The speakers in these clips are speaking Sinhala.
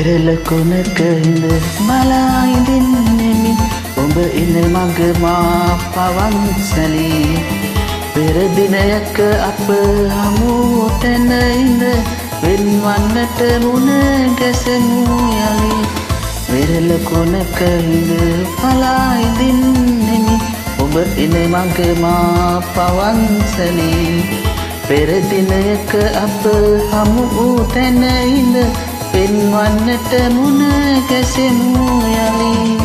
පෙරල කොනක ඉඳ බලා ඉඳින්නෙමි ඔබ ඉන මග මා පවන්සලී පෙර දිනයක අප හමු තැන ඉඳ වෙන්වන්නට මුණ ගැසෙමු යලි පෙරල කොනක ඉඳ බලා ඉඳින්නෙමි ඔබ ඉන මග මා පවන්සලී පෙර දිනයක අප හමු තැන ඉඳ වෙන්වන්නට මුණ ගැසෙමු යලි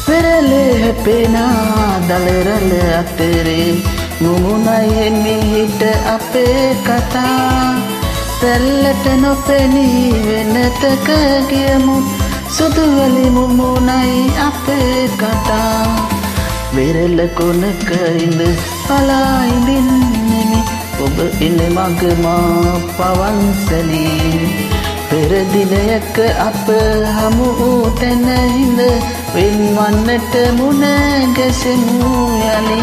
පෙරලේ හැපෙනා දලරල අතරේ මුමුණයි මිහිට අපේ කතා සැල්ලට නොපෙනී වෙනතක ගියමු සුදුවලි මුමුණයි අපේ කතා වෙරළ කොනක ඉඳ බලා ඉඳින්නෙමි ඔබ ඉන මග මා පවන්සලී පෙර දිනයක අප හමු තැන ඉඳ වෙන්වන්නට මුණ ගැසෙමු යලි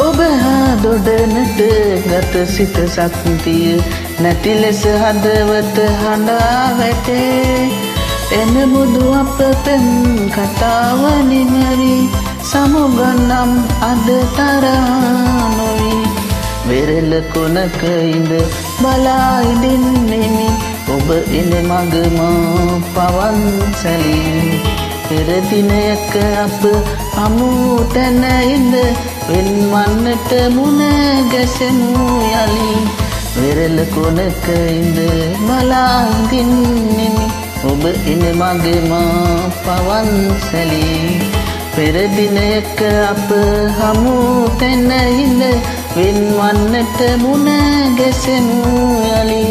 ඔබ හා දොඩනට ගත සිත ශක්තිය නැති ලෙස හදවත හඬා වැටේ එන බුදු අප පෙම් කතාව නිමවි සමුගන්නම් අද තරහා නොවි වෙරළ කොනක ඉඳ බලා ඉඳින්නෙමි ඔබ ඉන මග මා පවන්සලී පෙර දිනයක අප හමු තැන ඉඳ වෙන්වන්නට මුණ ගැසෙමු යලි වෙරළ කොනක ඉඳ බලා ඉඳින්නෙමි ඔබ ඉන මග මා පවන්සලී පෙර දිනයක අප හමු තැන ඉඳ වෙන්වන්නට මුණ ගැසෙමු යලි